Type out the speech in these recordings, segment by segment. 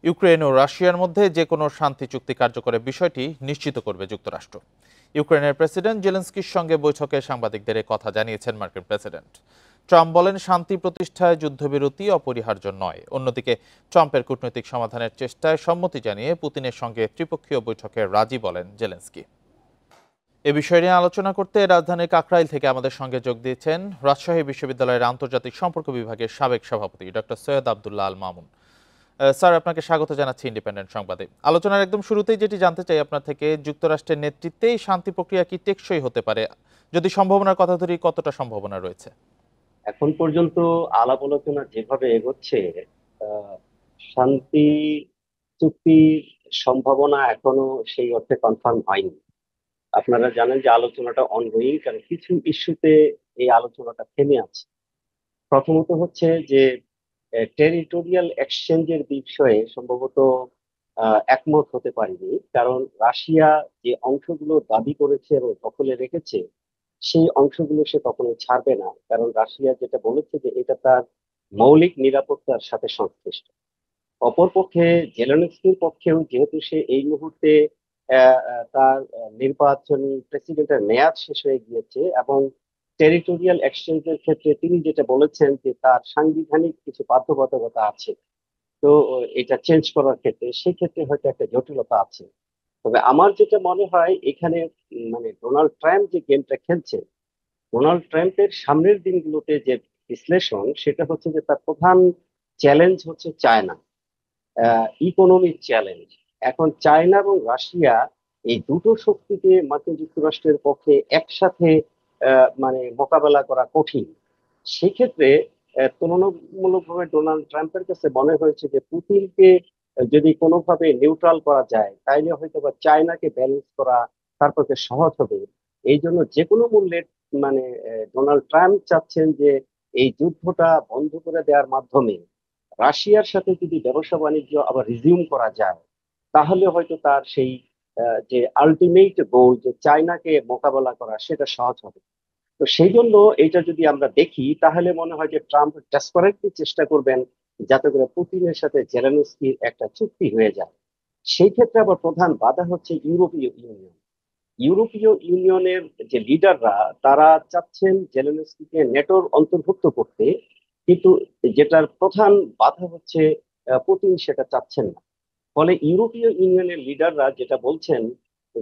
Ukraine ও রাশিয়ার মধ্যে যে কোনো শান্তি চুক্তি কার্যকরের বিষয়টি নিশ্চিত করবে যুক্তরাষ্ট্র। ইউক্রেনের প্রেসিডেন্ট জেলেনস্কির সঙ্গে বৈঠকে সাংবাদিকদের এ কথা জানিয়েছেন মার্কিন প্রেসিডেন্ট। ট্রাম্প বলেন, শান্তি প্রতিষ্ঠায় যুদ্ধবিরতি অপরিহার্য নয়। অন্যদিকে ট্রাম্পের কূটনৈতিক সমাধানের চেষ্টায় সম্মতি জানিয়ে পুতিনের সঙ্গে ত্রিপক্ষীয় বৈঠকে রাজি বলেন জেলেনস্কি। এ বিষয় নিয়ে আলোচনা করতে রাজধানীর কাকরাইল থেকে আমাদের সঙ্গে যোগ দিয়েছেন রাজশাহী বিশ্ববিদ্যালয়ের আন্তর্জাতিক সম্পর্ক বিভাগের সাবেক সভাপতি ডক্টর সৈয়দ আবদুল্লাহ আল মামুন। স্যার, আপনাকে স্বাগত জানাচ্ছি ইন্ডিপেন্ডেন্ট সংবাদে। আলোচনার একদম শুরুতেই যেটি জানতে চাই আপনার থেকে, যুক্তরাষ্ট্রের নেতৃত্বেই শান্তি প্রক্রিয়া কি টেকসই হতে পারে? যদি সম্ভাবনার কথা ধরি, কতটা সম্ভাবনা রয়েছে? এখন পর্যন্ত আলাপ আলোচনা যেভাবে এগোচ্ছে, আহ, শান্তি চুক্তির সম্ভাবনা এখনো সেই অর্থে কনফার্ম হয়নি। আপনারা জানেন যে আলোচনাটা অনগোয়িং, কারণ কিছু ইস্যুতে এই আলোচনাটা থেমে আছে। প্রথমত হচ্ছে যে টেরিটোরিয়াল এক্সচেঞ্জের বিষয়ে সম্ভবত একমত হতে পারিনি, কারণ রাশিয়া যে অংশগুলো দাবি করেছে এবং দখলে রেখেছে সেই অংশগুলো সে কখনো ছাড়বে না, কারণ রাশিয়া যেটা বলেছে যে এটা তার মৌলিক নিরাপত্তার সাথে সংশ্লিষ্ট। অপরপক্ষে জেলেনস্কির পক্ষেও যেহেতু সে এই মুহূর্তে তার নির্বাচনী প্রেসিডেন্টের মেয়াদ শেষ হয়ে গিয়েছে, এবং টেরিটোরিয়াল এক্সচেঞ্জের ক্ষেত্রে তিনি যেটা বলেছেন যে তার সাংবিধানিক কিছু বাধ্যবাধকতা আছে। তো এটা চেঞ্জ করার ক্ষেত্রে সেক্ষেত্রে হয়তো একটা জটিলতা আছে। তবে আমার যেটা মনে হয় এখানে মানে ডোনাল্ড ট্রাম্প যে গেমটা খেলছে, ডোনাল্ড ট্রাম্পের সামনের দিনগুলোতে যে বিশ্লেষণ সেটা হচ্ছে যে তার প্রধান চ্যালেঞ্জ হচ্ছে চায়না, ইকোনমিক চ্যালেঞ্জ। এখন চায়না এবং রাশিয়া এই দুটো শক্তিকে মার্কিন যুক্তরাষ্ট্রের পক্ষে একসাথে মানে মোকাবেলা করা কঠিন। সেক্ষেত্রে তুলনামূলকভাবে ডোনাল্ড ট্রাম্পের কাছে মনে হয়েছে যে পুতিনকে যদি কোনোভাবে নিউট্রাল করা যায় তাইলে হয়তো বা চায়নাকে ব্যালেন্স করা তার পক্ষে সহজ হবে। এই জন্য যে কোনো মূল্যে মানে ডোনাল্ড ট্রাম্প চাচ্ছেন যে এই যুদ্ধটা বন্ধ করে দেওয়ার মাধ্যমে রাশিয়ার সাথে যদি ব্যবসা বাণিজ্য আবার রিজিউম করা যায়, তাহলে হয়তো তার সেই যে আলটিমেট গোল যে চায়নাকে মোকাবেলা করা সেটা সহজ হবে। তো সেই জন্য এটা যদি আমরা দেখি তাহলে মনে হয় যে ট্রাম্প ডেসপারেটলি চেষ্টা করবেন যাতে করে পুতিনের সাথে জেলেনস্কির একটা চুক্তি হয়ে যায়। সেই ক্ষেত্রে আবার প্রধান বাধা হচ্ছে ইউরোপীয় ইউনিয়ন। ইউরোপীয় ইউনিয়নের যে লিডাররা তারা চাচ্ছেন জেলেনস্কিকে নেটোর অন্তর্ভুক্ত করতে, কিন্তু যেটার প্রধান বাধা হচ্ছে পুতিন সেটা চাচ্ছেন না। ফলে ইউরোপীয় ইউনিয়নের লিডাররা যেটা বলছেন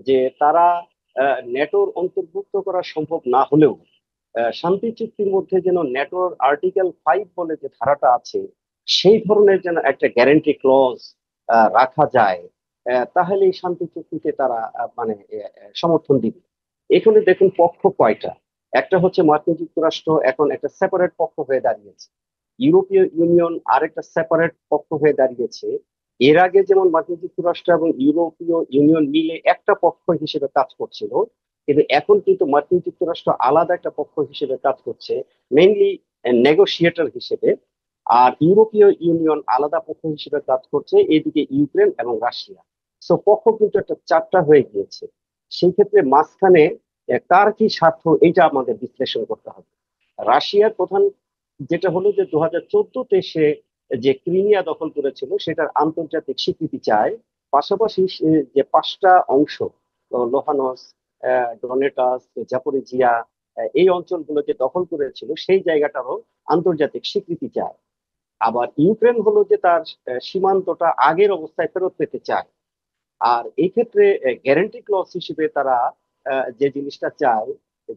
যে তারা নেটোর অন্তর্ভুক্ত করা সম্ভব না হলেও শান্তি চুক্তির মধ্যে যেন নেটোর আর্টিকেল 5 বলে যে ধারাটা আছে সেই ধরনের যেন একটা গ্যারান্টি ক্লজ রাখা যায়, তাহলে এই শান্তি চুক্তিতে তারা মানে সমর্থন দিবে। এখানে দেখুন পক্ষ কয়টা। একটা হচ্ছে মার্কিন যুক্তরাষ্ট্র এখন একটা সেপারেট পক্ষ হয়ে দাঁড়িয়েছে, ইউরোপীয় ইউনিয়ন আরেকটা সেপারেট পক্ষ হয়ে দাঁড়িয়েছে। এর আগে যেমন মার্কিন যুক্তরাষ্ট্র এবং ইউরোপীয় ইউনিয়ন মিলে একটা পক্ষ হিসেবে কাজ করছিল, কিন্তু এখন কিন্তু মার্কিন যুক্তরাষ্ট্র আলাদা একটা পক্ষ হিসেবে কাজ করছে, মেইনলি নেগোসিয়েটর হিসেবে। আর ইউরোপীয় ইউনিয়ন আলাদা পক্ষ হিসেবে কাজ করছে এদিকে ইউক্রেন এবং রাশিয়া। সো পক্ষ কিন্তু একটা চারটা হয়ে গিয়েছে। সেই ক্ষেত্রে মাঝখানে কার কি স্বার্থ এটা আমাদের বিশ্লেষণ করতে হবে। রাশিয়ার প্রধান যেটা হলো যে 2014-তে সে যে ক্রিমিয়া দখল করেছিল সেটার আন্তর্জাতিক স্বীকৃতি চায়। পাশাপাশি সে যে 5টা অংশ, লোহানস, ডনেটাস, জাপোরিজিয়া, এই অঞ্চলগুলো যে দখল করেছিল সেই জায়গাটারও আন্তর্জাতিক স্বীকৃতি চায়। আবার ইউক্রেন হলো যে তার সীমান্তটা আগের অবস্থায় ফেরত পেতে চায়। আর এই ক্ষেত্রে গ্যারান্টি ক্লজ হিসেবে তারা যে জিনিসটা চায়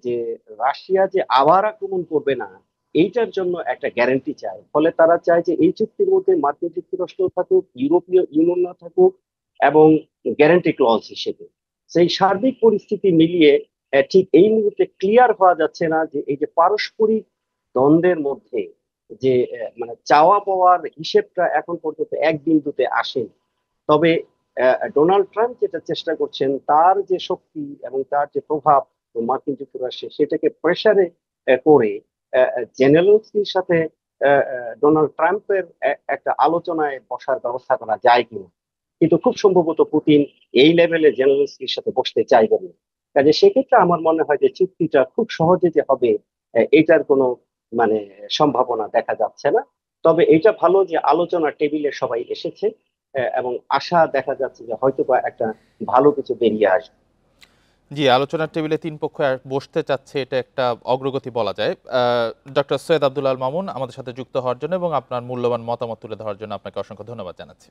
যে রাশিয়া যে আবার আক্রমণ করবে না এইটার জন্য একটা গ্যারান্টি চায়। ফলে তারা চায় যে এই চুক্তির মধ্যে মার্কিন যুক্তরাষ্ট্র থাকুক, ইউরোপীয় ইউনিয়ন না থাকুক, এবং গ্যারান্টি ক্লজ হিসেবে সেই সার্বিক পরিস্থিতি মিলিয়ে ঠিক এই মুহূর্তে ক্লিয়ার হওয়া যাচ্ছে না যে এই যে পারস্পরিক দ্বন্দ্বের মধ্যে যে মানে চাওয়া পাওয়ার হিসেবটা এখন পর্যন্ত এক বিন্দুতে আসেনি। তবে ডোনাল্ড ট্রাম্প যেটা চেষ্টা করছেন তার যে শক্তি এবং তার যে প্রভাব মার্কিন যুক্তরাষ্ট্রে সেটাকে প্রেসারে করে জেনেলস্কির সাথে ডোনাল্ড ট্রাম্পের একটা আলোচনায় বসার ব্যবস্থা করা যায় কিনা। কিন্তু খুব সম্ভবত পুতিন এই লেভেলে জেনেলস্কির সাথে বসতে চাইবেন না। কাজে সেক্ষেত্রে আমার মনে হয় যে চুক্তিটা খুব সহজে যে হবে এটার কোনো মানে সম্ভাবনা দেখা যাচ্ছে না। তবে এটা ভালো যে আলোচনা টেবিলে সবাই এসেছে। এবং আশা দেখা যাচ্ছে যে হয়তো বা একটা ভালো কিছু বেরিয়ে আসবে। জি, আলোচনার টেবিলে তিন পক্ষ আর বসতে চাচ্ছে, এটা একটা অগ্রগতি বলা যায়। ডক্টর সৈয়দ আব্দুল আল মামুন আমাদের সাথে যুক্ত হওয়ার জন্য এবং আপনার মূল্যবান মতামত তুলে ধরার জন্য আপনাকে অসংখ্য ধন্যবাদ জানাচ্ছি।